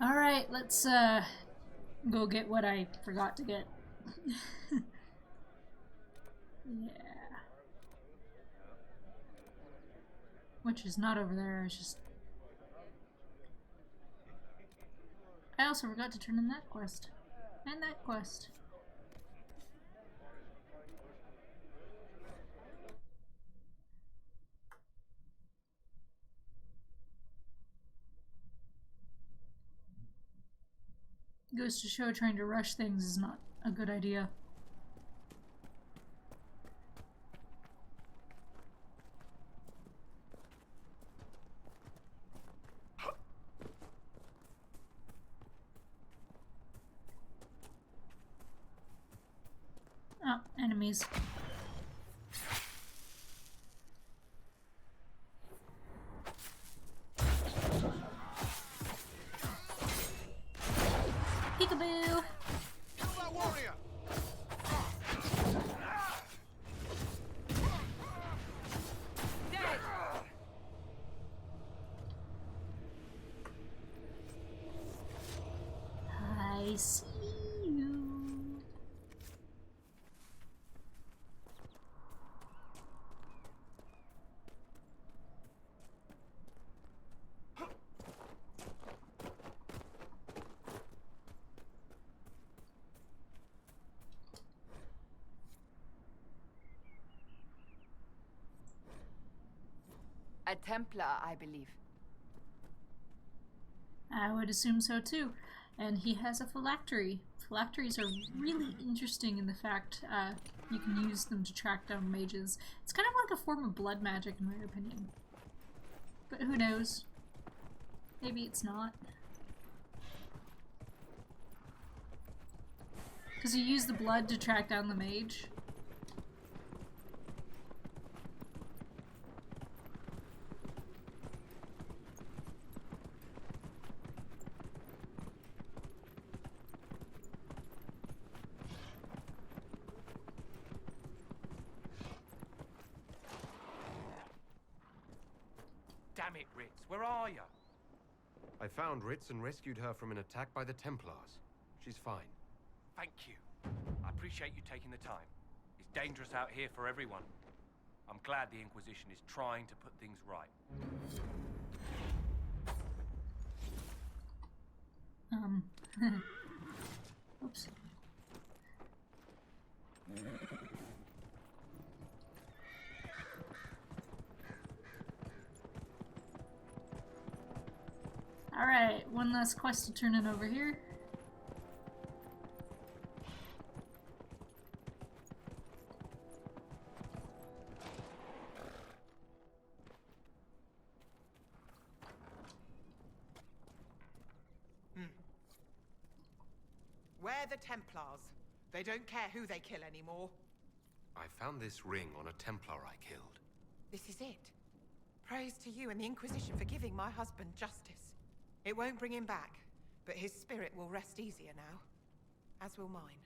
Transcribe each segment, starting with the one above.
Alright, let's go get what I forgot to get. Yeah. Which is not over there, it's just... I also forgot to turn in that quest. And that quest. Goes to show trying to rush things is not a good idea. Oh, enemies. Peekaboo! Kill that warrior! Dead! I see you. A Templar, I believe. I would assume so too. And he has a phylactery. Phylacteries are really interesting in the fact you can use them to track down mages. It's kind of like a form of blood magic in my opinion. But who knows? Maybe it's not. Because you use the blood to track down the mage. Damn it, Ritz, where are you? I found Ritz and rescued her from an attack by the Templars. She's fine. Thank you. I appreciate you taking the time. It's dangerous out here for everyone. I'm glad the Inquisition is trying to put things right. Oops. Alright, one last quest to turn in over here. We're the Templars. They don't care who they kill anymore. I found this ring on a Templar I killed. This is it. Praise to you and the Inquisition for giving my husband justice. It won't bring him back, but his spirit will rest easier now. As will mine.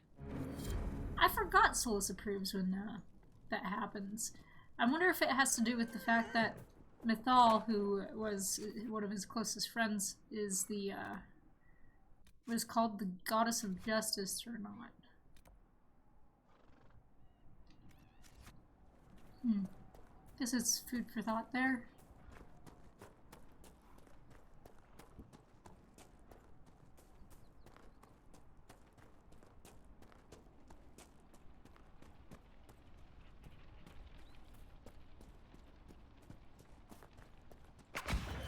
I forgot Solus approves when that happens. I wonder if it has to do with the fact that Mythal, who was one of his closest friends, is the, was called the Goddess of Justice or not. Guess it's food for thought there.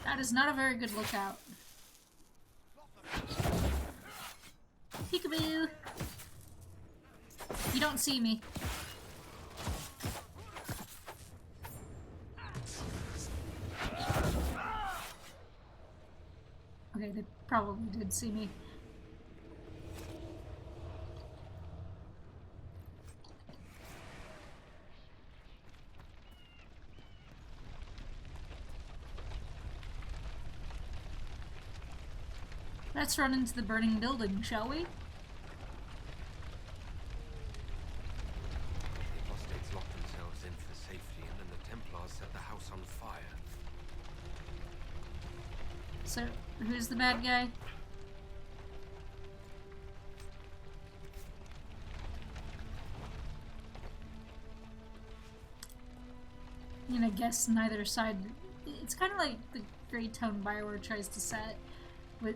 That is not a very good lookout. Peekaboo! You don't see me. Okay, they probably did see me. Let's run into the burning building, shall we? The apostates locked themselves in for safety, and then the Templars set the house on fire. So, who's the bad guy? I guess neither side. It's kind of like the gray tone Bioware tries to set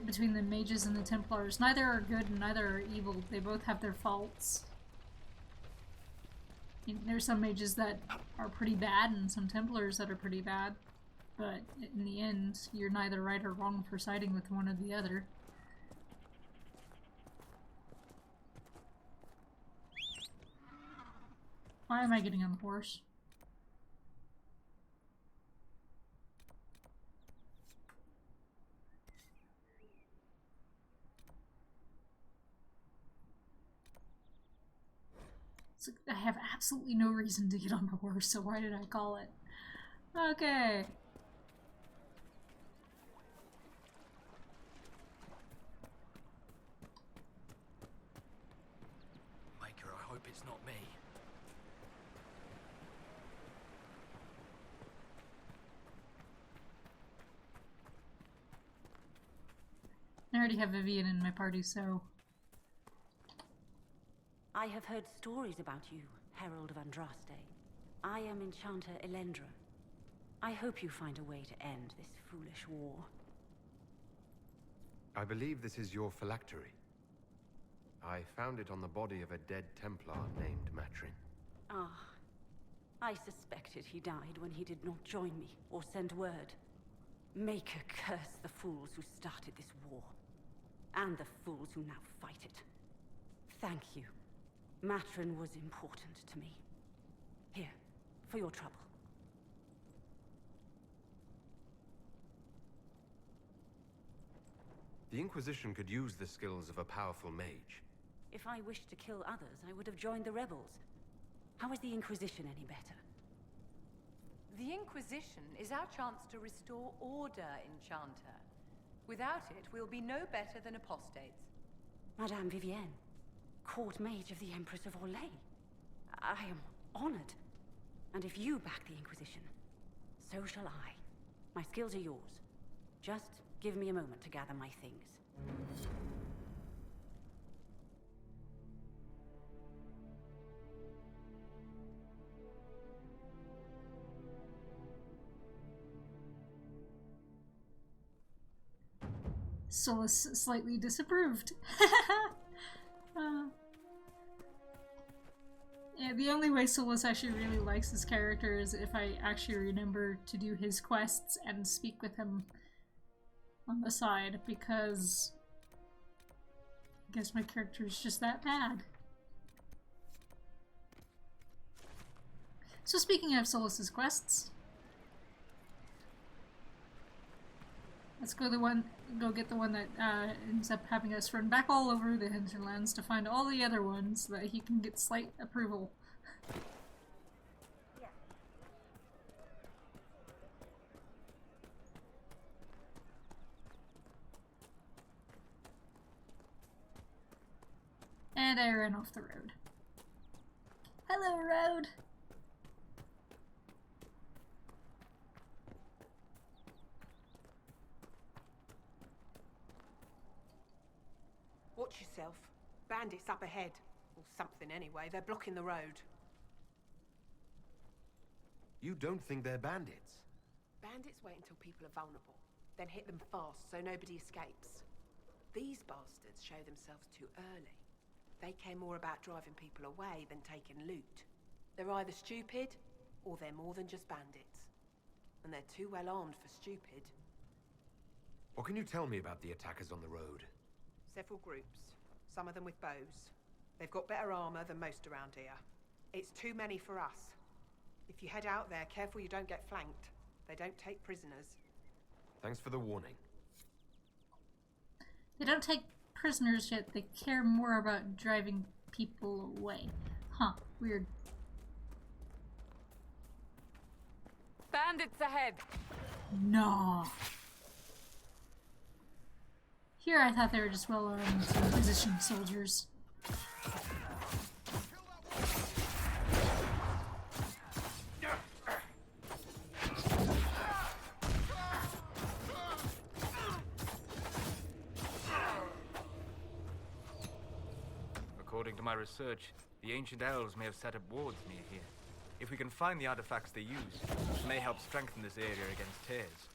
between the mages and the Templars. Neither are good and neither are evil. They both have their faults. There's some mages that are pretty bad and some Templars that are pretty bad. But in the end, you're neither right or wrong for siding with one or the other. Why am I getting on the horse? I have absolutely no reason to get on the horse, so why did I call it? Okay. Maker, I hope it's not me. I already have Vivian in my party, so... I have heard stories about you, Herald of Andraste. I am Enchanter Elendra. I hope you find a way to end this foolish war. I believe this is your phylactery. I found it on the body of a dead Templar named Matrin. Ah, I suspected he died when he did not join me or send word. Maker curse the fools who started this war, and the fools who now fight it. Thank you. Matrin was important to me. Here, for your trouble. The Inquisition could use the skills of a powerful mage. If I wished to kill others, I would have joined the rebels. How is the Inquisition any better? The Inquisition is our chance to restore order, Enchanter. Without it, we'll be no better than apostates. Madame Vivienne, Court Mage of the Empress of Orlais. I am honored. And if you back the Inquisition, so shall I. My skills are yours. Just give me a moment to gather my things. Solus slightly disapproved. Yeah, the only way Solus actually really likes his character is if I actually remember to do his quests and speak with him on the side, because I guess my character is just that bad. So speaking of Solus's quests, let's go get the one that ends up having us run back all over the hinterlands to find all the other ones so that he can get slight approval. And I ran off the road. Hello, road! Watch yourself. Bandits up ahead. Or something anyway. They're blocking the road. You don't think they're bandits? Bandits wait until people are vulnerable, then hit them fast so nobody escapes. These bastards show themselves too early. They care more about driving people away than taking loot. They're either stupid, or they're more than just bandits. And they're too well armed for stupid. What can you tell me about the attackers on the road? Several groups, some of them with bows. They've got better armor than most around here. It's too many for us. If you head out there, careful you don't get flanked. They don't take prisoners. Thanks for the warning. They don't take prisoners yet, they care more about driving people away. Huh, weird. Bandits ahead! No. Here I thought they were just well-armed Inquisition soldiers. According to my research, the ancient elves may have set up wards near here. If we can find the artifacts they use, it may help strengthen this area against tears.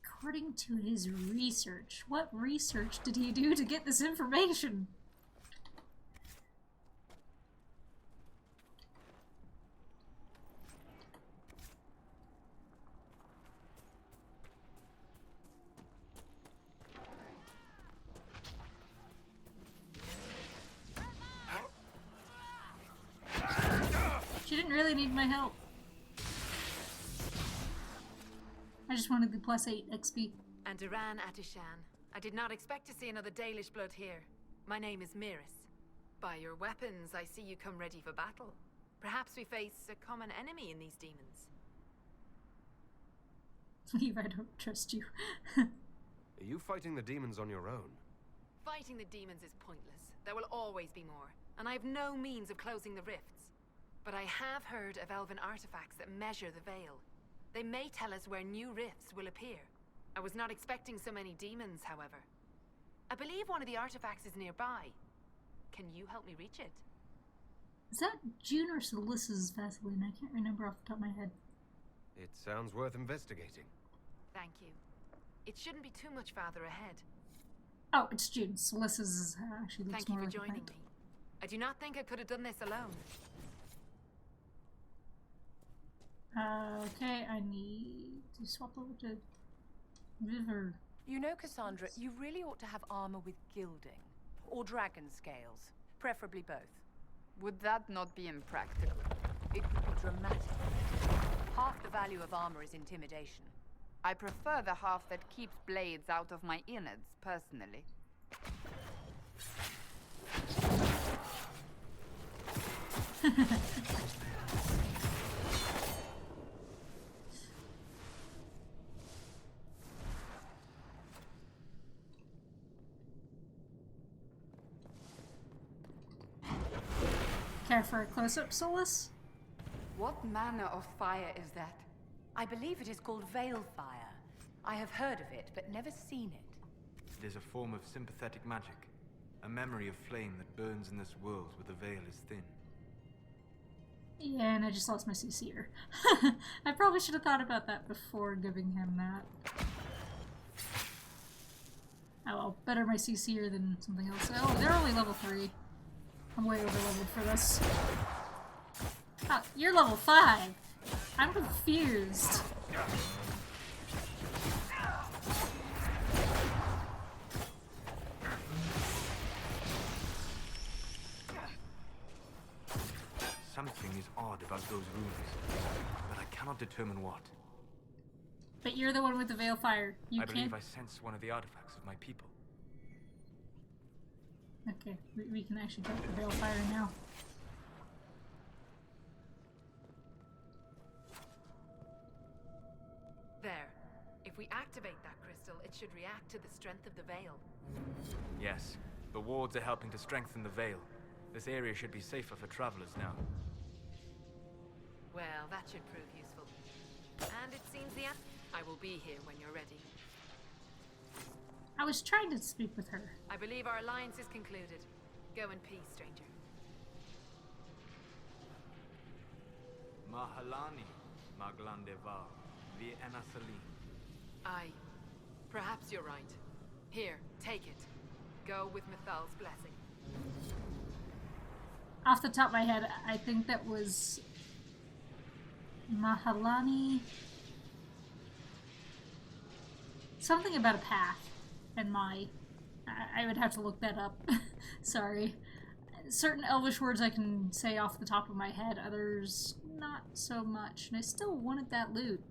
According to his research, what research did he do to get this information? She didn't really need my help. I just wanted the +8 XP. And Duran Atishan. I did not expect to see another Dalish blood here. My name is Miris. By your weapons, I see you come ready for battle. Perhaps we face a common enemy in these demons. Leave, I don't trust you. Are you fighting the demons on your own? Fighting the demons is pointless. There will always be more, and I have no means of closing the rifts. But I have heard of elven artifacts that measure the veil. They may tell us where new rifts will appear. I was not expecting so many demons, however. I believe one of the artifacts is nearby. Can you help me reach it? Is that June or Salissa's Vaseline? I can't remember off the top of my head. It sounds worth investigating. Thank you. It shouldn't be too much farther ahead. Oh, it's June. Salissa's is, actually looks Thank you more for like a joining plant. me. I do not think I could have done this alone. Okay, I need to swap over to River. You know, Cassandra, you really ought to have armor with gilding. Or dragon scales. Preferably both. Would that not be impractical? It would be dramatic. Half the value of armor is intimidation. I prefer the half that keeps blades out of my innards, personally. Care for a close-up, Solus? What manner of fire is that? I believe it is called veil fire. I have heard of it, but never seen it. It is a form of sympathetic magic. A memory of flame that burns in this world where the veil is thin. Yeah, and I just lost my CC'er. I probably should have thought about that before giving him that. Oh well, better my CC'er than something else. Oh, they're only level 3. I'm way over leveled for this. Oh, you're level 5! I'm confused. Something is odd about those runes, but I cannot determine what. But you're the one with the veil fire. You I believe can't... I sense one of the artifacts of my people. Okay, we can actually take the veil fire now. There. If we activate that crystal, it should react to the strength of the veil. Yes, the wards are helping to strengthen the veil. This area should be safer for travelers now. Well, that should prove useful. And it seems I will be here when you're ready. I was trying to speak with her. I believe our alliance is concluded. Go in peace, stranger. Mahalani, Maglandeva, the Enasalim. Perhaps you're right. Here, take it. Go with Mithal's blessing. Off the top of my head, I think that was Mahalani. Something about a path and I would have to look that up. Sorry. Certain Elvish words I can say off the top of my head, others not so much. And I still wanted that loot.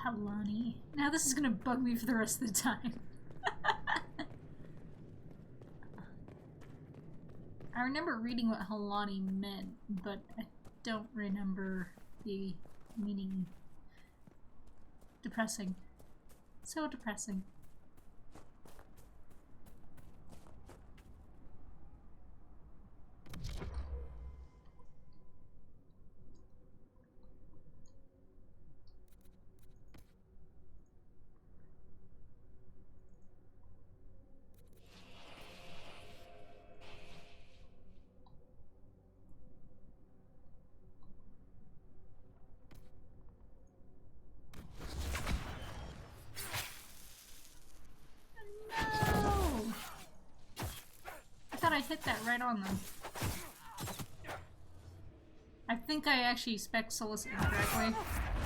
Halani. Now this is gonna bug me for the rest of the time. I remember reading what Halani meant, but I don't remember the meaning. Depressing. So depressing. hit that right on them. I think I actually spec Solus incorrectly,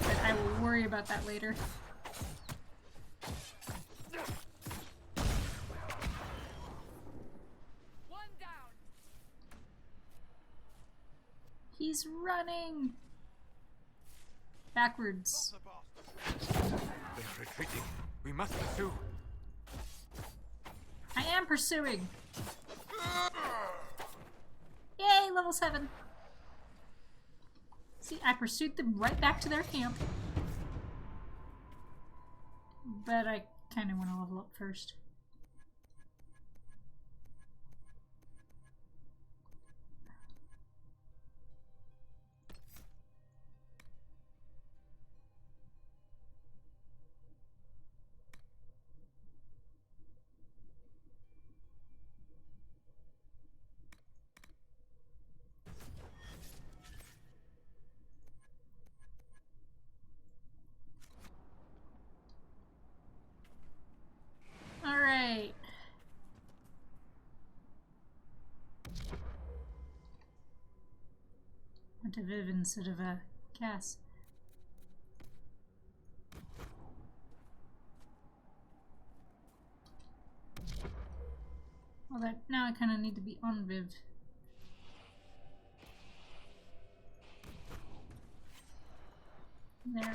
but I will worry about that later. One down. He's running! Backwards. They're retreating. We must pursue. I am pursuing! Yay, level 7! See, I pursued them right back to their camp. But I kind of want to level up first. Alright. Went to Viv instead of Cass. Well, that now I kind of need to be on Viv. There.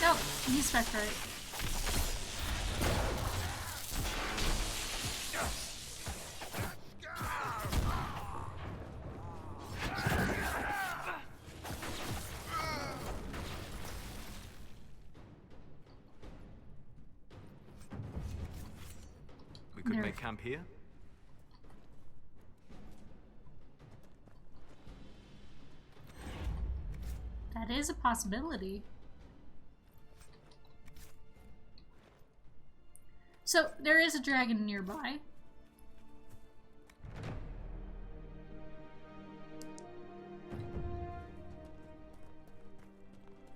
Oh, he's spec right. We could There. make camp here. That is a possibility. So, there is a dragon nearby.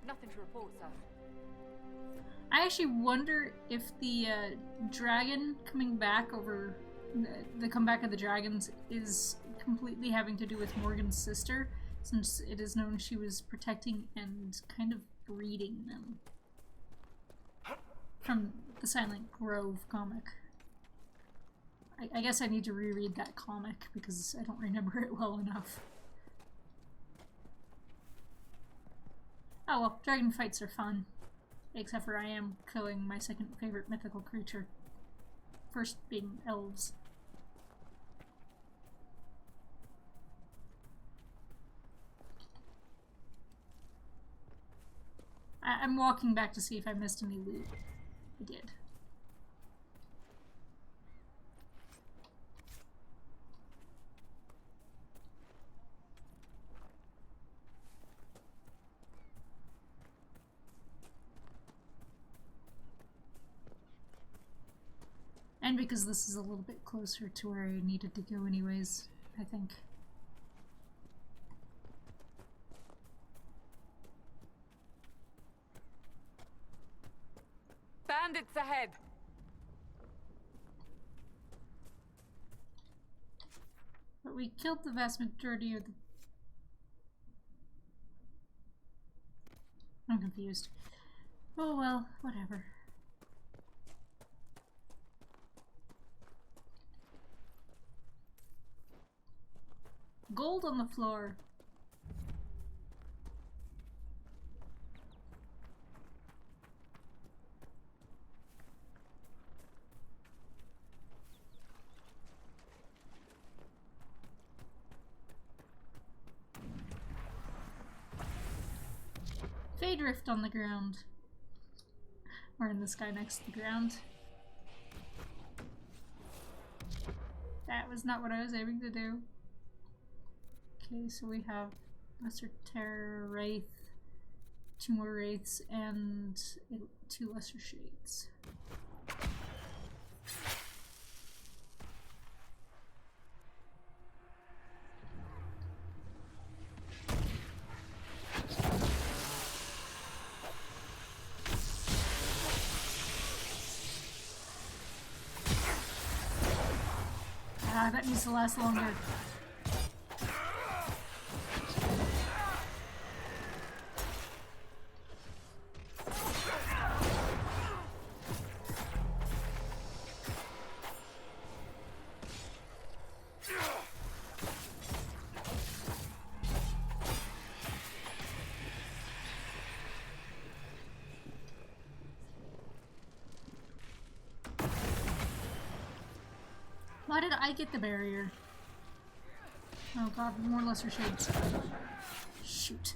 Nothing to report, sir. I actually wonder if the dragon coming back over the comeback of the dragons is completely having to do with Morgan's sister, since it is known she was protecting and kind of breeding them. From the Silent Grove comic. I guess I need to reread that comic because I don't remember it well enough. Oh well, dragon fights are fun. Except for I am killing my second favorite mythical creature. First being elves. I'm walking back to see if I missed any loot. I did. And because this is a little bit closer to where I needed to go anyways, I think. Bandits ahead! But we killed the vast majority of the... I'm confused. Oh well, whatever. Gold on the floor. Fade rift on the ground. Or in the sky next to the ground. That was not what I was aiming to do. Okay, so we have Lesser Terror, Wraith, 2 more Wraiths, and 2 Lesser Shades. that needs to last longer. Why did I get the barrier? Oh god, more lesser shades. Shoot.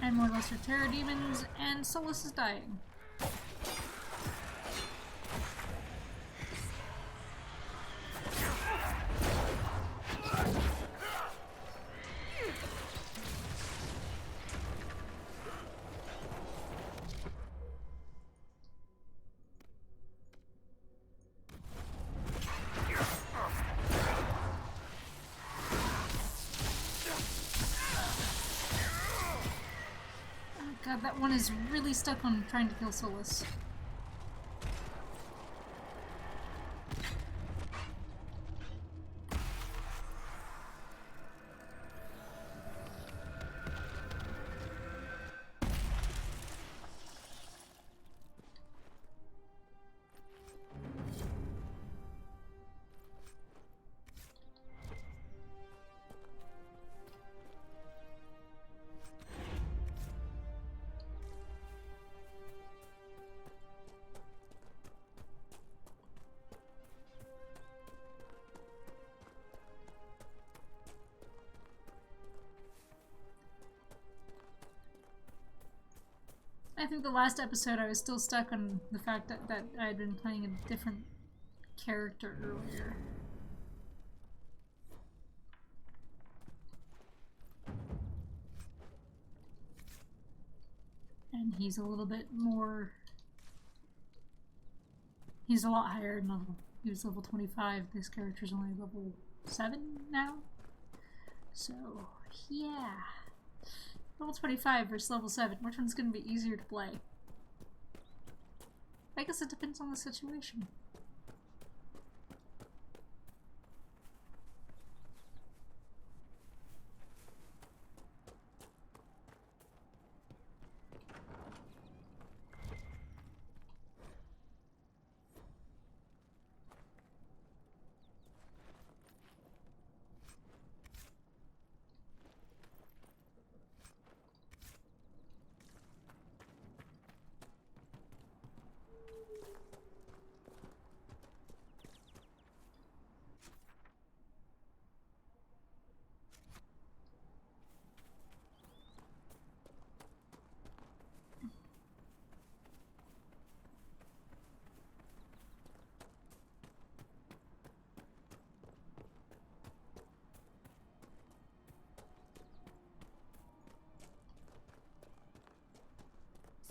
And more lesser terror demons, and Solus is dying. God, that one is really stuck on trying to kill Solus. I think the last episode I was still stuck on the fact that I had been playing a different character earlier. And he's a little bit more... He's a lot higher in level. He was level 25. This character's only level 7 now. So, yeah. Level 25 versus level 7. Which one's going to be easier to play? I guess it depends on the situation.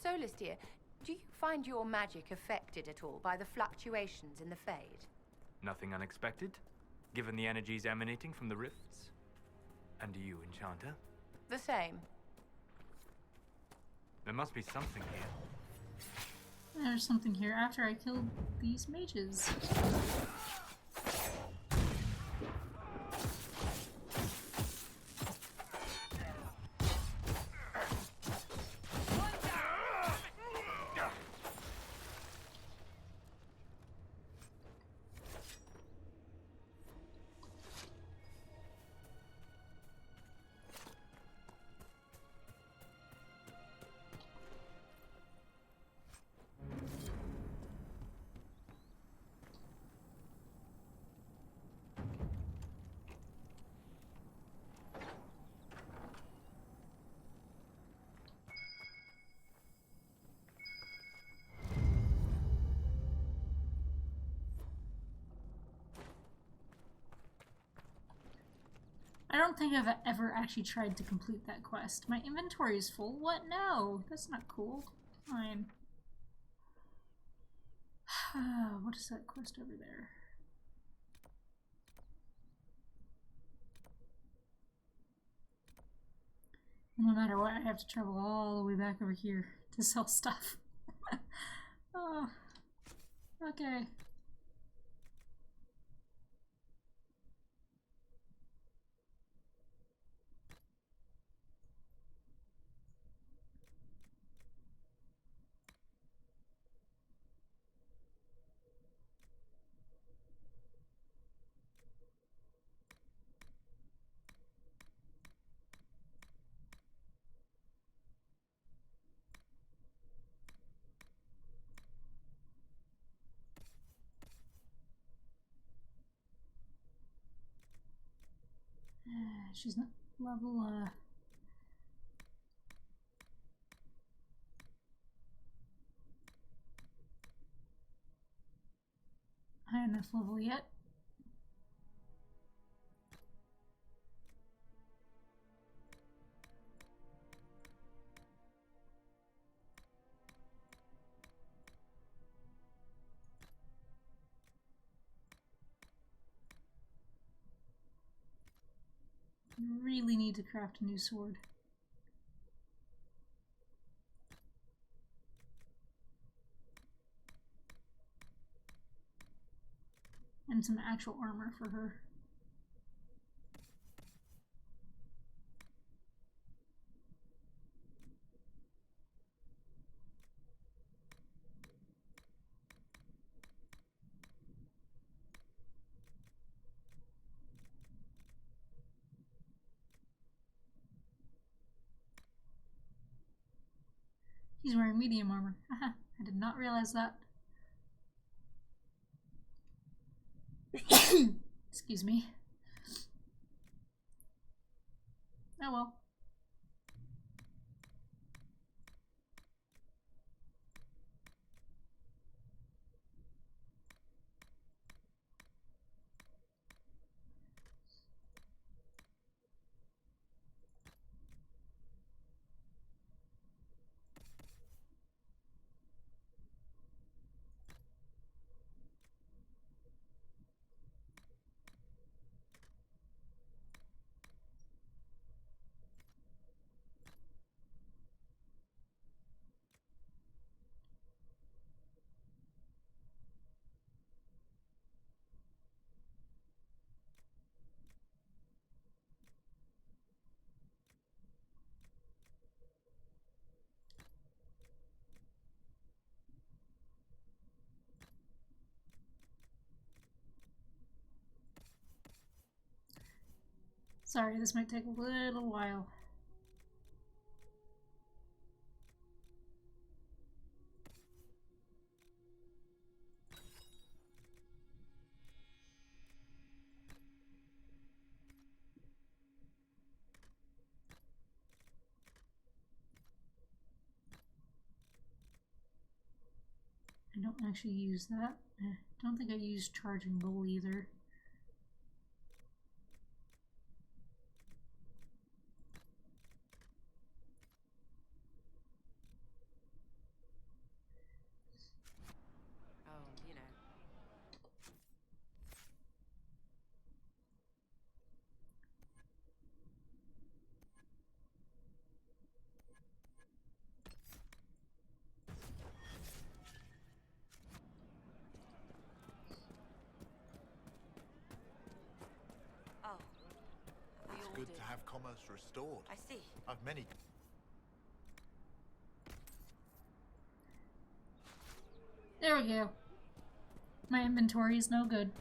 Solus, dear, do you find your magic affected at all by the fluctuations in the Fade? Nothing unexpected, given the energies emanating from the rifts. And do you, Enchanter? The same. There must be something here. There's something here after I killed these mages. I don't think I've ever actually tried to complete that quest. My inventory is full. What? No, that's not cool. Fine. What is that quest over there? No matter what, I have to travel all the way back over here to sell stuff. Oh, okay. She's not level, high enough level yet. Really need to craft a new sword. And some actual armor for her. He's wearing medium armor. Haha, I did not realize that. Excuse me. Oh well. Sorry, this might take a little while. I don't actually use that. I don't think I use charging bowl either. Oh, you know. Oh, we It's all good do. to have commerce restored. I see. I've many. There we go. My inventory is no good.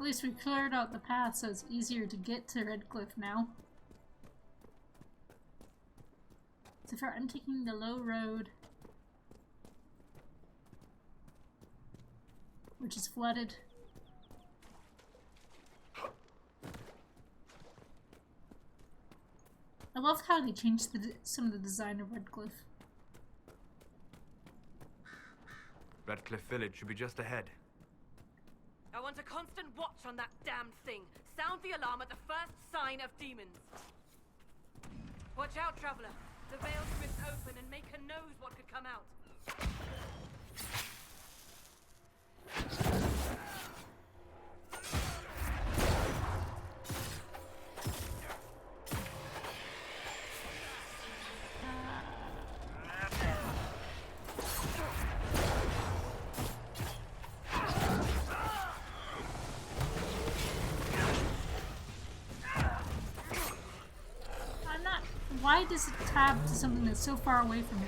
least we cleared out the path so it's easier to get to Redcliffe now. So far I'm taking the low road, which is flooded. I love how they changed some of the design of Redcliffe. Redcliffe Village should be just ahead. I want a constant watch on that damned thing. Sound the alarm at the first sign of demons. Watch out, traveler. The veil's ripped open and Maker knows what could come out. Why does it tab to something that's so far away from you?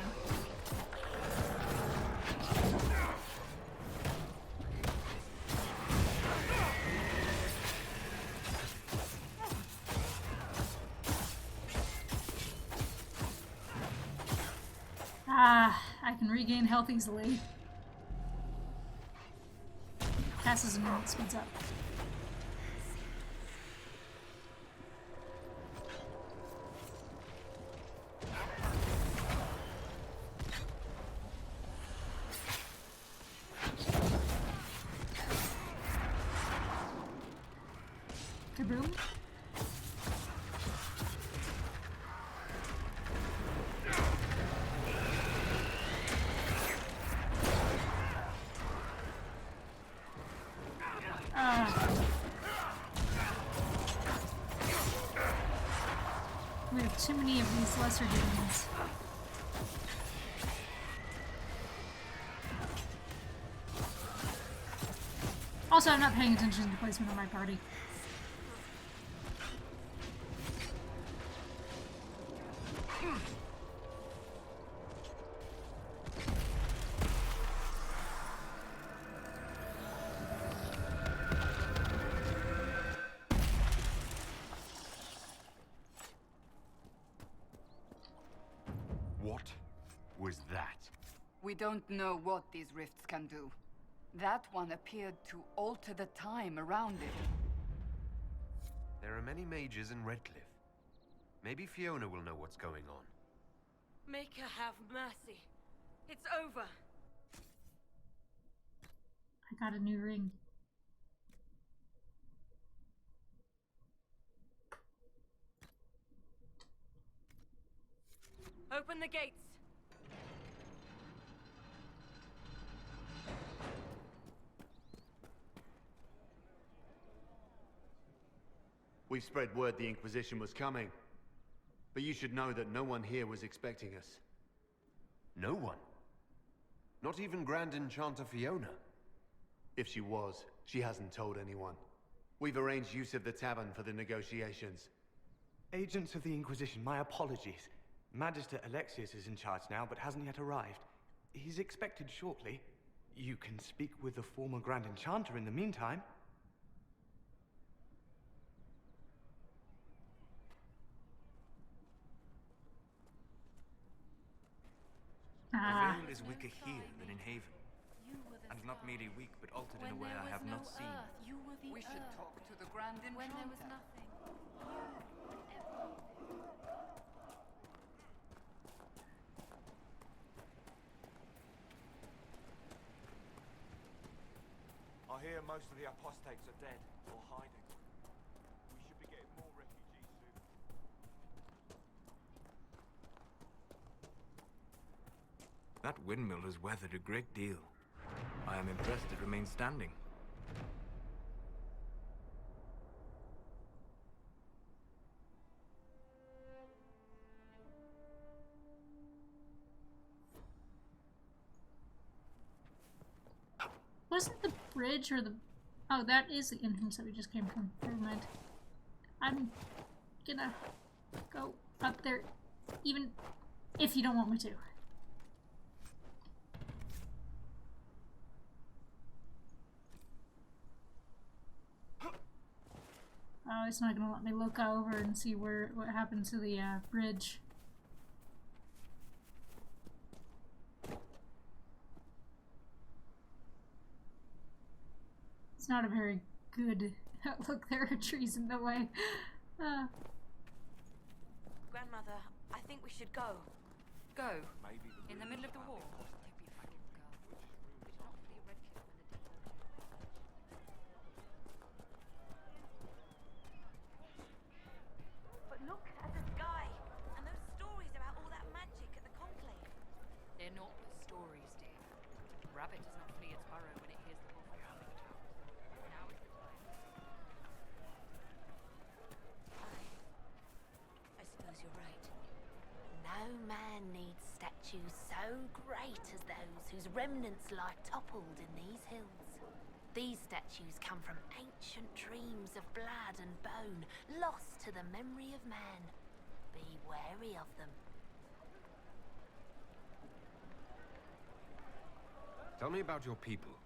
Ah, I can regain health easily. Passes a minute, speeds up. Kaboom. We have too many of these lesser demons. Also, I'm not paying attention to the placement of my party. What was that? We don't know what these rifts can do. That one appeared to alter the time around it. There are many mages in Redcliffe. Maybe Fiona will know what's going on. Maker have mercy. It's over. I got a new ring. Open the gates. We spread word the Inquisition was coming. But you should know that no one here was expecting us. No one? Not even Grand Enchanter Fiona? If she was, she hasn't told anyone. We've arranged use of the tavern for the negotiations. Agents of the Inquisition, my apologies. Magister Alexius is in charge now, but hasn't yet arrived. He's expected shortly. You can speak with the former Grand Enchanter in the meantime. The veil is weaker here than in Haven. And not merely weak, but altered in a way I have not seen. We should talk to the Grand Enchanter. When there was nothing. I hear most of the apostates are dead or hiding. We should be getting more refugees soon. That windmill has weathered a great deal. I am impressed it remains standing. Wasn't the bridge or the... Oh, that is the entrance that we just came from. Never mind. I'm gonna go up there, even if you don't want me to. Oh, it's not gonna let me look over and see what happened to the bridge. It's not a very good look. There are trees in the way. Grandmother, I think we should go. Go. Maybe In the middle of the war. But look at the sky and those stories about all that magic at the conclave. They're not stories, dear. Rabbit does not flee its burrow when it hears the wolf coming to town. Now is the time. I suppose you're right. No man needs statues so great as those whose remnants lie toppled in these hills. These statues come from ancient dreams of blood and bone, lost to the memory of man. Be wary of them. Tell me about your people.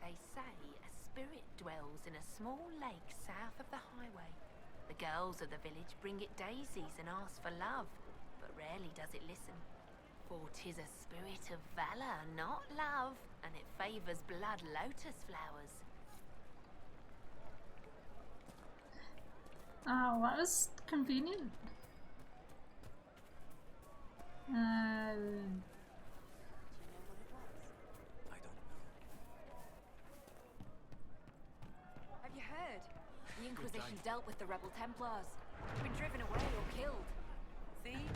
They say a spirit dwells in a small lake south of the highway. The girls of the village bring it daisies and ask for love, but rarely does it listen. For 'tis a spirit of valor, not love, and it favors blood lotus flowers. Oh, that was convenient. Have you heard? The Inquisition dealt with the rebel Templars. Been driven away or killed. See?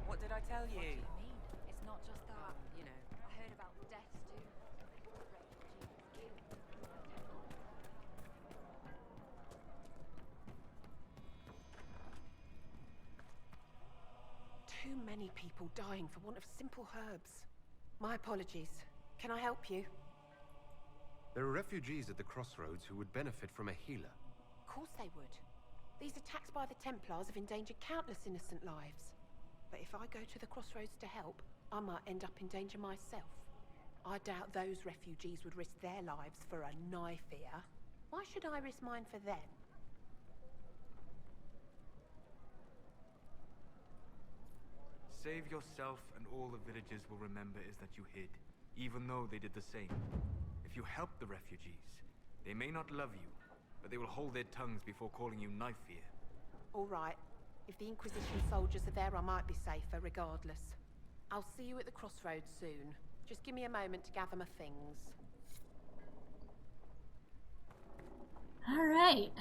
What did I tell you? What do you mean? It's not just that. You know. I heard about deaths too. Too many people dying for want of simple herbs. My apologies. Can I help you? There are refugees at the crossroads who would benefit from a healer. Of course they would. These attacks by the Templars have endangered countless innocent lives. But if I go to the crossroads to help, I might end up in danger myself. I doubt those refugees would risk their lives for a knife here. Why should I risk mine for them? Save yourself, and all the villagers will remember is that you hid, even though they did the same. If you help the refugees, they may not love you, but they will hold their tongues before calling you knife here. All right. If the Inquisition soldiers are there, I might be safer regardless. I'll see you at the crossroads soon. Just give me a moment to gather my things. All right.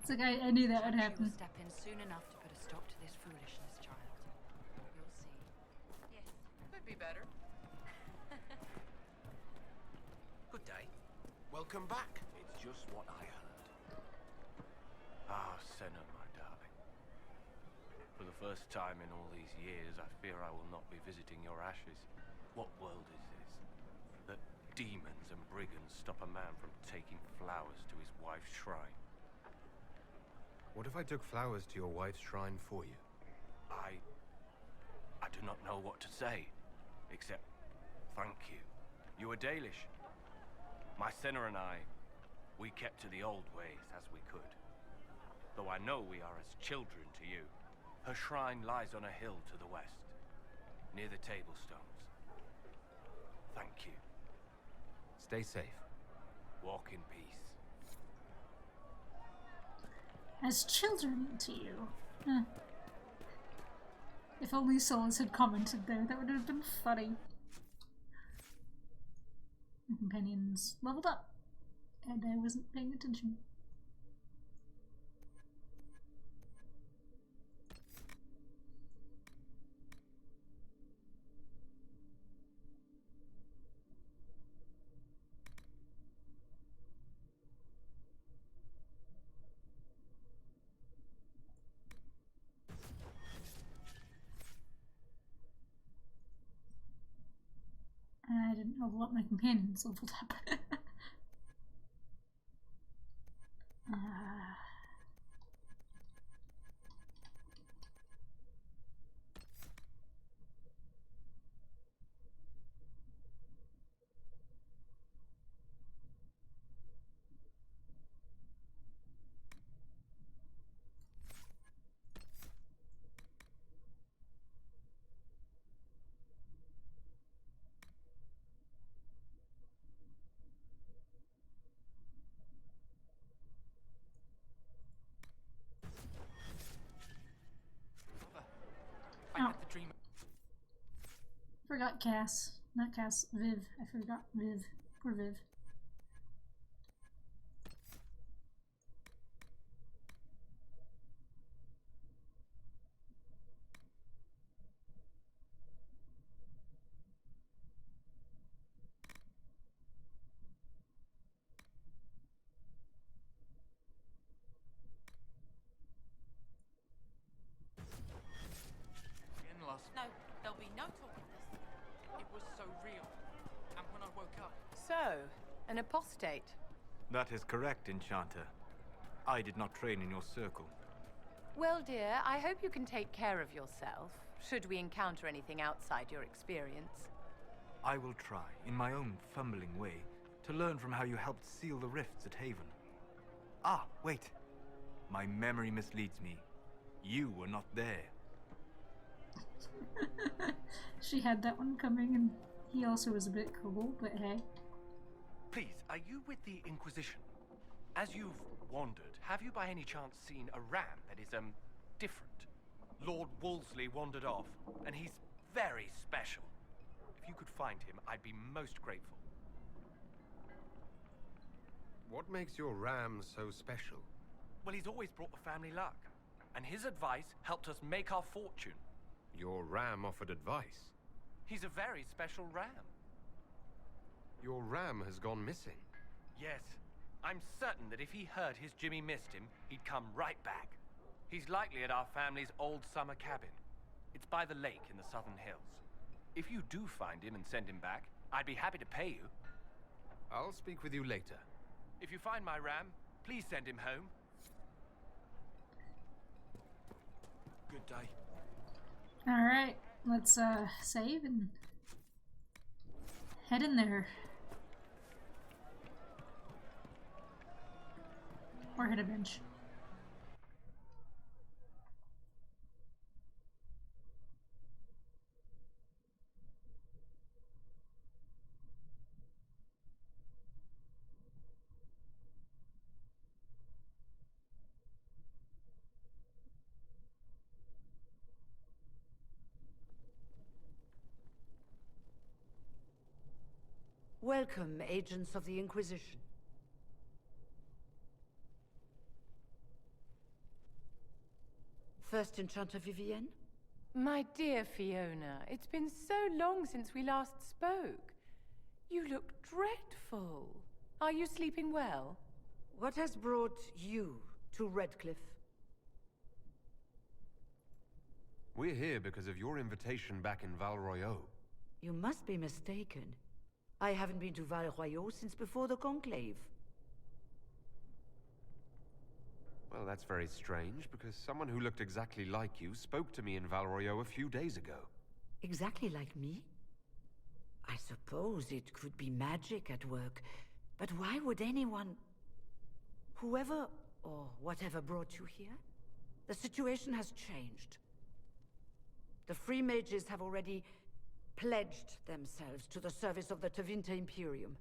It's like I knew that would happen. Step in soon enough to put a stop to this foolishness, child. You'll see. Yes, could be better. Good day. Welcome back. It's just what I heard. Ah, Senna, my darling. For the first time in all these years, I fear I will not be visiting your ashes. What world is this? That demons and brigands stop a man from taking flowers to his wife's shrine. What if I took flowers to your wife's shrine for you? I do not know what to say, except thank you. You were Dalish. My Senna and I, we kept to the old ways as we could. Though I know we are as children to you. Her shrine lies on a hill to the west, near the tablstones. Thank you. Stay safe. Walk in peace. As children to you. Huh. If only Solus had commented there, that would have been funny. My companions leveled up, and I wasn't paying attention. I didn't level up my companions leveled up. Forgot Cass. Not Cass. Viv. I forgot Viv. Poor Viv. No, there'll be no talk of this. It was so real. And when I woke up... So, an apostate. That is correct, Enchanter. I did not train in your circle. Well, dear, I hope you can take care of yourself, should we encounter anything outside your experience. I will try, in my own fumbling way, to learn from how you helped seal the rifts at Haven. Ah, wait. My memory misleads me. You were not there. She had that one coming, and he also was a bit cool, but hey. Please, are you with the Inquisition? As you've wandered, have you by any chance seen a ram that is, different? Lord Wolseley wandered off, and he's very special. If you could find him, I'd be most grateful. What makes your ram so special? Well, he's always brought the family luck, and his advice helped us make our fortune. Your ram offered advice? He's a very special ram. Your ram has gone missing? Yes. I'm certain that if he heard his Jimmy missed him, he'd come right back. He's likely at our family's old summer cabin. It's by the lake in the southern hills. If you do find him and send him back, I'd be happy to pay you. I'll speak with you later. If you find my ram, please send him home. Good day. Alright, let's save and head in there. Or hit a bench. Welcome, agents of the Inquisition. First Enchanter Vivienne? My dear Fiona, it's been so long since we last spoke. You look dreadful. Are you sleeping well? What has brought you to Redcliffe? We're here because of your invitation back in Val Royeaux. You must be mistaken. I haven't been to Val Royeaux since before the Conclave. Well, that's very strange, because someone who looked exactly like you spoke to me in Val Royeaux a few days ago. Exactly like me? I suppose it could be magic at work, but why would anyone... Whoever or whatever brought you here? The situation has changed. The Free Mages have already pledged themselves to the service of the Tevinter Imperium.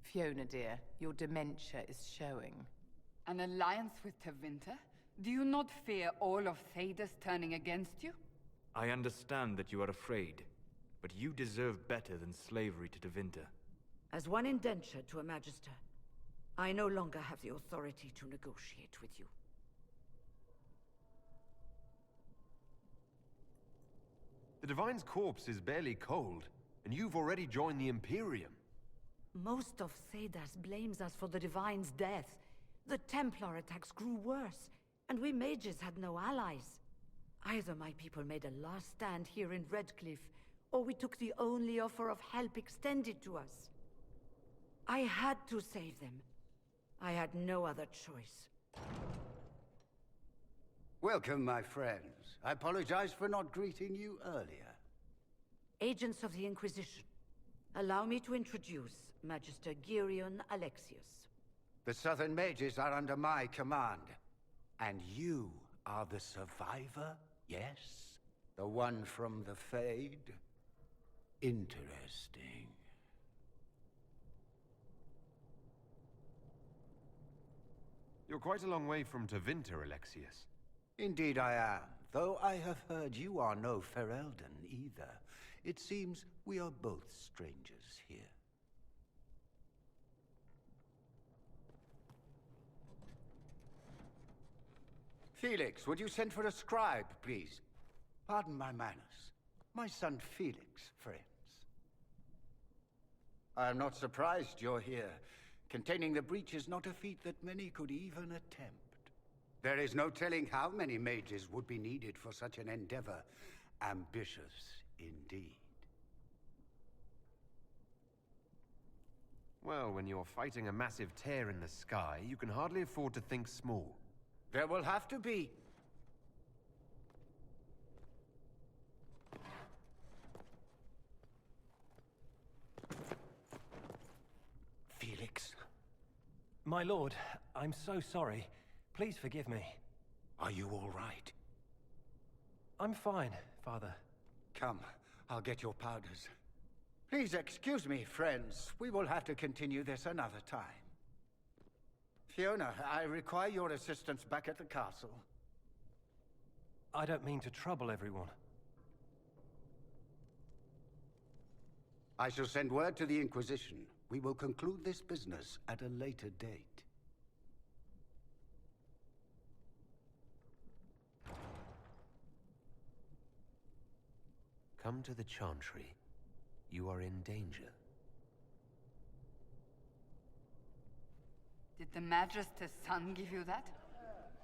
Fiona, dear, your dementia is showing. An alliance with Tevinter? Do you not fear all of Thedas turning against you? I understand that you are afraid, but you deserve better than slavery to Tevinter. As one indenture to a Magister, I no longer have the authority to negotiate with you. The Divine's corpse is barely cold, and you've already joined the Imperium. Most of Thedas blames us for the Divine's death. The Templar attacks grew worse, and we mages had no allies. Either my people made a last stand here in Redcliffe, or we took the only offer of help extended to us. I had to save them. I had no other choice. Welcome, my friends. I apologize for not greeting you earlier. Agents of the Inquisition, allow me to introduce Magister Girion Alexius. The Southern Mages are under my command. And you are the survivor, yes? The one from the Fade? Interesting. You're quite a long way from Tevinter, Alexius. Indeed I am, though I have heard you are no Ferelden either. It seems we are both strangers here. Felix, would you send for a scribe, please? Pardon my manners. My son Felix, friends. I am not surprised you're here. Containing the breach is not a feat that many could even attempt. There is no telling how many mages would be needed for such an endeavor. Ambitious, indeed. Well, when you're fighting a massive tear in the sky, you can hardly afford to think small. There will have to be. Felix. My lord, I'm so sorry. Please forgive me. Are you all right? I'm fine, Father. Come, I'll get your powders. Please excuse me, friends. We will have to continue this another time. Fiona, I require your assistance back at the castle. I don't mean to trouble everyone. I shall send word to the Inquisition. We will conclude this business at a later date. Come to the Chantry. You are in danger. Did the Magister's son give you that?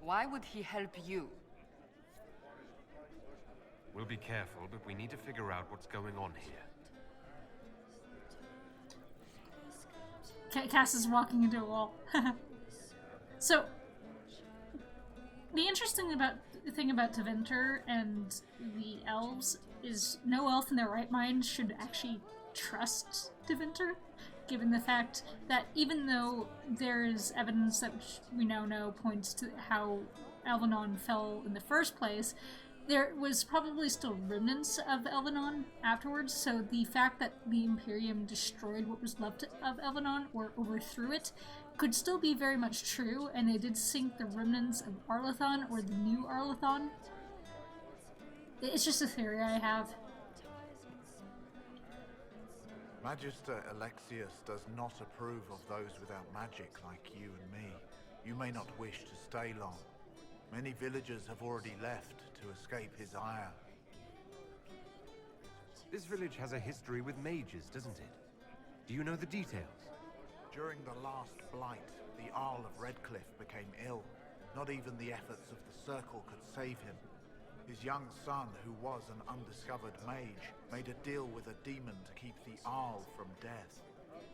Why would he help you? We'll be careful, but we need to figure out what's going on here. Cass is walking into a wall. So, the interesting thing about Tevinter and the elves is no elf in their right mind should actually trust Tevinter, given the fact that even though there is evidence that we now know points to how Elvenon fell in the first place, there was probably still remnants of Elvenon afterwards, so the fact that the Imperium destroyed what was left of Elvenon, or overthrew it, could still be very much true, and they did sink the remnants of Arlathon, or the new Arlathon. It's just a theory I have. Magister Alexius does not approve of those without magic like you and me. You may not wish to stay long. Many villagers have already left to escape his ire. This village has a history with mages, doesn't it? Do you know the details? During the last blight, the Arl of Redcliffe became ill. Not even the efforts of the Circle could save him. His young son, who was an undiscovered mage, made a deal with a demon to keep the Arl from death.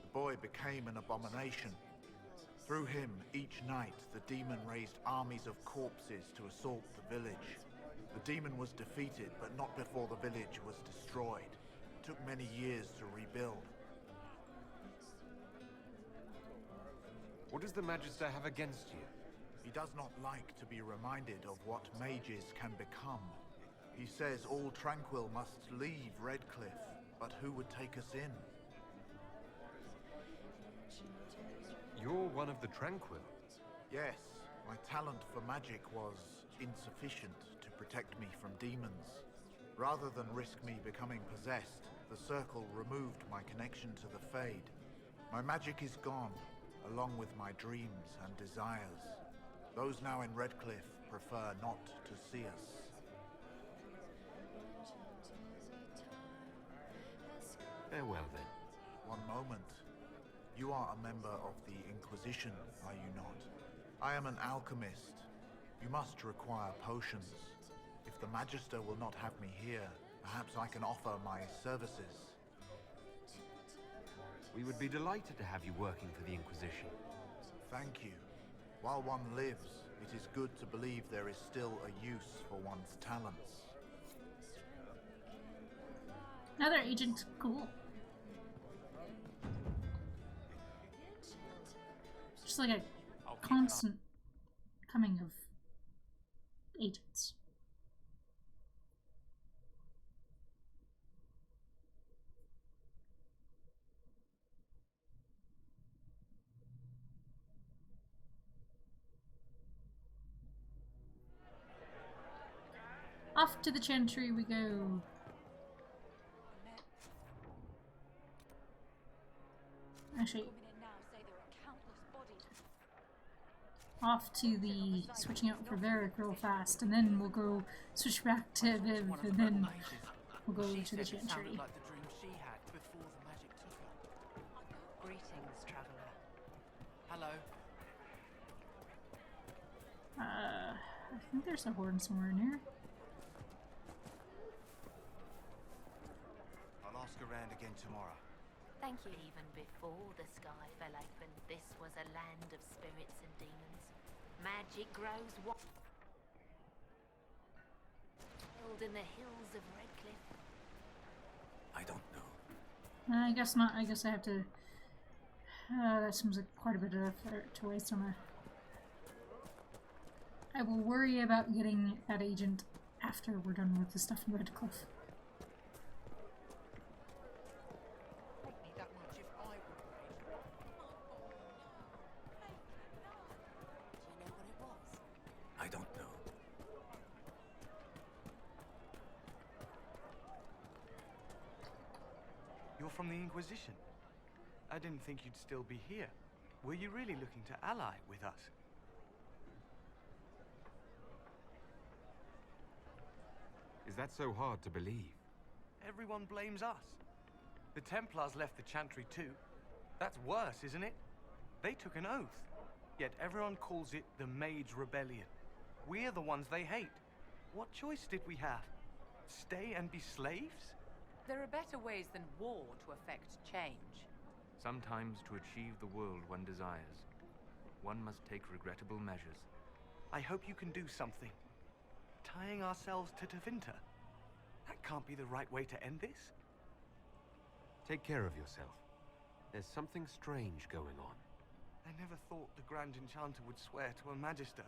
The boy became an abomination. Through him, each night, the demon raised armies of corpses to assault the village. The demon was defeated, but not before the village was destroyed. It took many years to rebuild. What does the Magister have against you? He does not like to be reminded of what mages can become. He says all Tranquil must leave Redcliffe, but who would take us in? You're one of the Tranquil. Yes, my talent for magic was insufficient to protect me from demons. Rather than risk me becoming possessed, the Circle removed my connection to the Fade. My magic is gone, along with my dreams and desires. Those now in Redcliffe prefer not to see us. Farewell, then. One moment. You are a member of the Inquisition, are you not? I am an alchemist. You must require potions. If the Magister will not have me here, perhaps I can offer my services. We would be delighted to have you working for the Inquisition. Thank you. While one lives, it is good to believe there is still a use for one's talents. Another agent, cool. Just like a constant coming of agents. Off to the Chantry we go. Actually, off to the switching out for Varric real fast, and then we'll go switch back to Viv, and then we'll go to the Chantry. Like the dream she had before the magic took her. Greetings, traveler. Hello. I think there's a horn somewhere in here. I'll ask around again tomorrow. Thank you. Even before the sky fell open, this was a land of spirits and demons. Magic grows wild in the hills of Redcliffe. I don't know. I guess not. I guess I have to... that seems like quite a bit of effort to waste on a... I will worry about getting that agent after we're done with the stuff in Redcliffe. I don't know. You're from the Inquisition. I didn't think you'd still be here. Were you really looking to ally with us? Is that so hard to believe? Everyone blames us. The Templars left the Chantry too. That's worse, isn't it? They took an oath. Yet everyone calls it the Mage Rebellion. We're the ones they hate. What choice did we have? Stay and be slaves? There are better ways than war to affect change. Sometimes to achieve the world one desires, one must take regrettable measures. I hope you can do something. Tying ourselves to Tevinter. That can't be the right way to end this. Take care of yourself. There's something strange going on. I never thought the Grand Enchanter would swear to a Magister.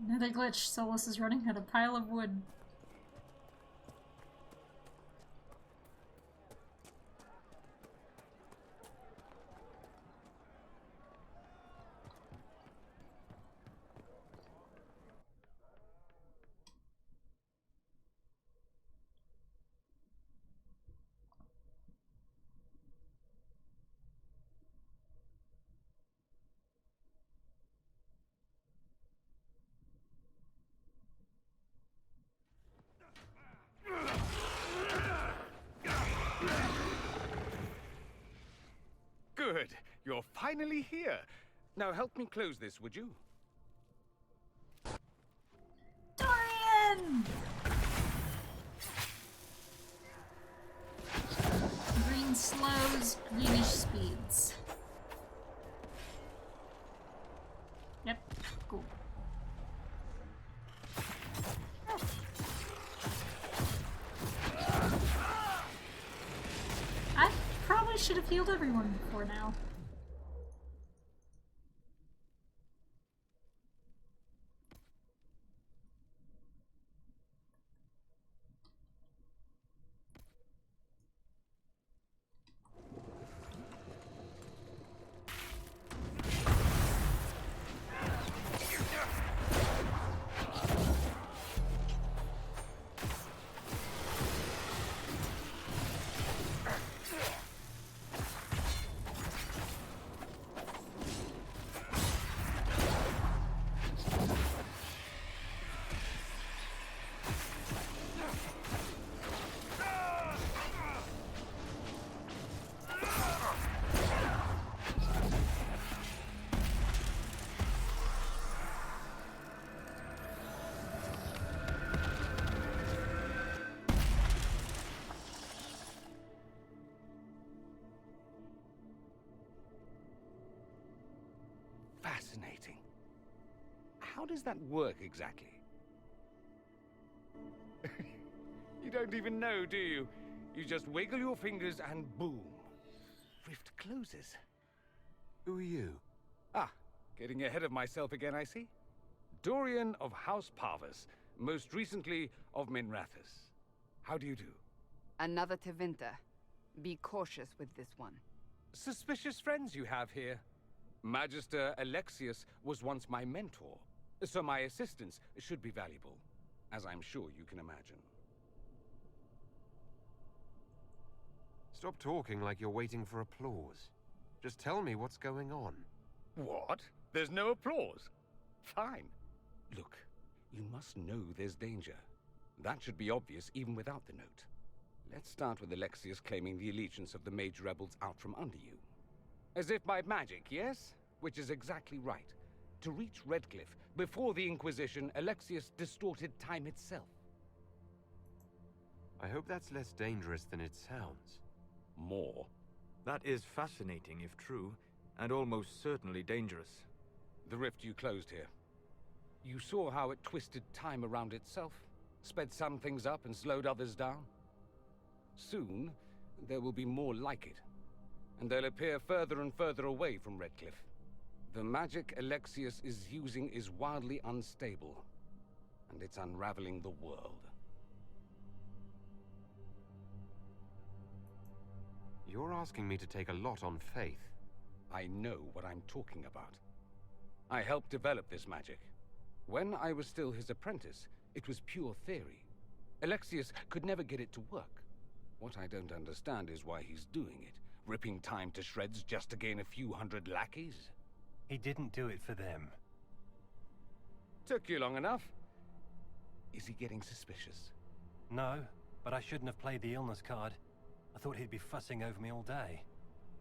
Another glitch. Solus is running at a pile of wood. Good. You're finally here. Now help me close this, would you? Dorian! Green slows, greenish speeds. Yep, cool. I probably should have healed everyone before now. Fascinating. How does that work exactly? You don't even know, do you? You just wiggle your fingers and boom. Rift closes. Who are you? Ah, getting ahead of myself again, I see. Dorian of House Parvus, most recently of Minrathous. How do you do? Another Tevinter. Be cautious with this one. Suspicious friends you have here. Magister Alexius was once my mentor, so my assistance should be valuable, as I'm sure you can imagine. Stop talking like you're waiting for applause. Just tell me what's going on. What? There's no applause? Fine. Look, you must know there's danger. That should be obvious even without the note. Let's start with Alexius claiming the allegiance of the mage rebels out from under you. As if by magic, yes? Which is exactly right. To reach Redcliffe, before the Inquisition, Alexius distorted time itself. I hope that's less dangerous than it sounds. More? That is fascinating if true, and almost certainly dangerous. The rift you closed here. You saw how it twisted time around itself, sped some things up and slowed others down. Soon, there will be more like it, and they'll appear further and further away from Redcliffe. The magic Alexius is using is wildly unstable, and it's unraveling the world. You're asking me to take a lot on faith. I know what I'm talking about. I helped develop this magic. When I was still his apprentice, it was pure theory. Alexius could never get it to work. What I don't understand is why he's doing it, ripping time to shreds just to gain a few hundred lackeys. He didn't do it for them. Took you long enough. Is he getting suspicious? No, but I shouldn't have played the illness card. I thought he'd be fussing over me all day.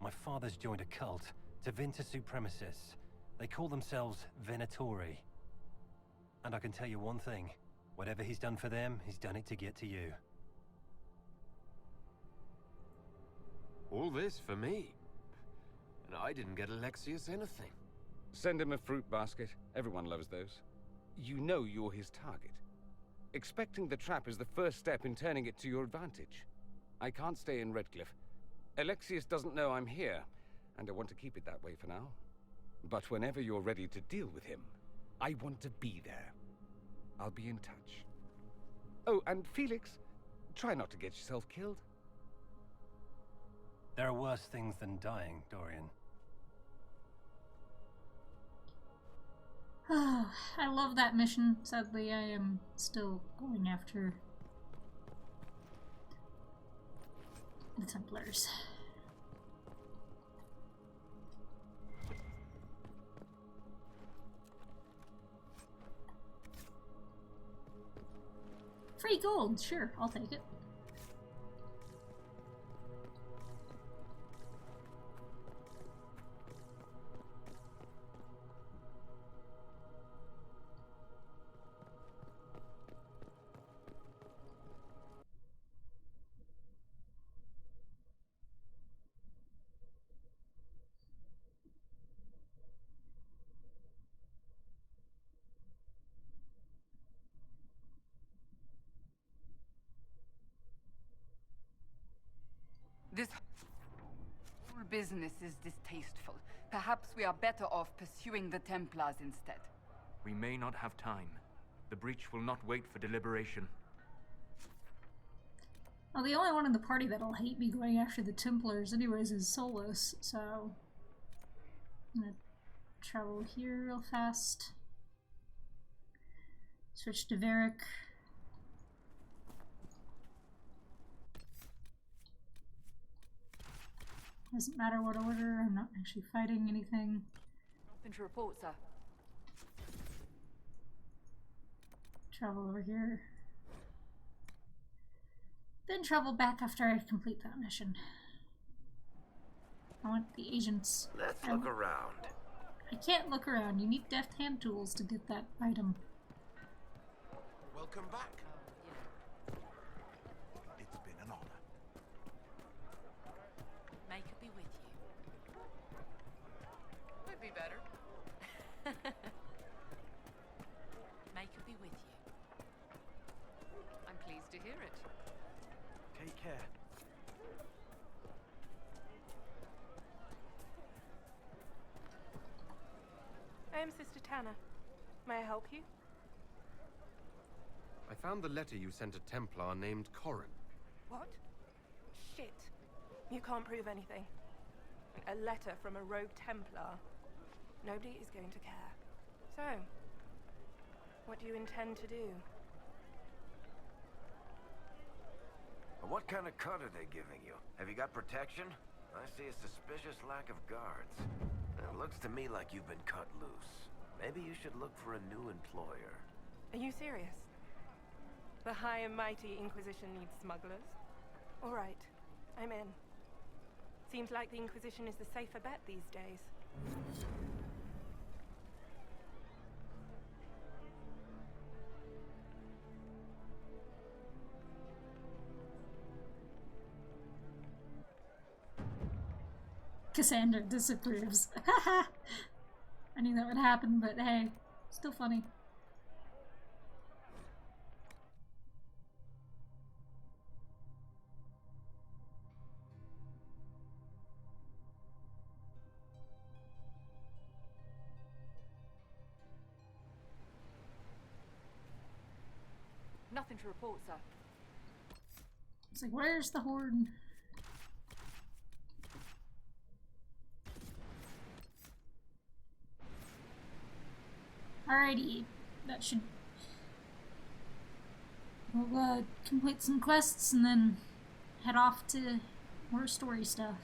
My father's joined a cult, Tevinter Supremacists. They call themselves Venatori. And I can tell you one thing. Whatever he's done for them, he's done it to get to you. All this for me? And I didn't get Alexius anything. Send him a fruit basket. Everyone loves those. You know you're his target. Expecting the trap is the first step in turning it to your advantage. I can't stay in Redcliffe. Alexius doesn't know I'm here, and I want to keep it that way for now. But whenever you're ready to deal with him, I want to be there. I'll be in touch. Oh, and Felix, try not to get yourself killed. There are worse things than dying, Dorian. I love that mission. Sadly, I am still going after the Templars. Free gold, sure, I'll take it. This whole business is distasteful. Perhaps we are better off pursuing the Templars instead. We may not have time. The breach will not wait for deliberation. Well, the only one in the party that'll hate me going after the Templars anyways is Solus, so I'm gonna travel here real fast. Switch to Varric. Doesn't matter what order, I'm not actually fighting anything. Nothing to report, sir. Travel over here. Then travel back after I complete that mission. I want the agents. Let's look around. I can't look around. You need deft hand tools to get that item. Welcome back. It's been an honor. May it be with you. Could be better. May it be with you. I'm pleased to hear it. Take care. I am Sister Tanner. May I help you? I found the letter you sent a Templar named Corrin. What? Shit. You can't prove anything. A letter from a rogue Templar. Nobody is going to care. So, what do you intend to do? What kind of cut are they giving you? Have you got protection? I see a suspicious lack of guards. It looks to me like you've been cut loose. Maybe you should look for a new employer. Are you serious? The high and mighty Inquisition needs smugglers? All right, I'm in. Seems like the Inquisition is the safer bet these days. Cassandra disapproves. I knew that would happen, but hey, still funny. Nothing to report, sir. It's like, where's the horde? Alrighty, that should... We'll complete some quests and then head off to more story stuff.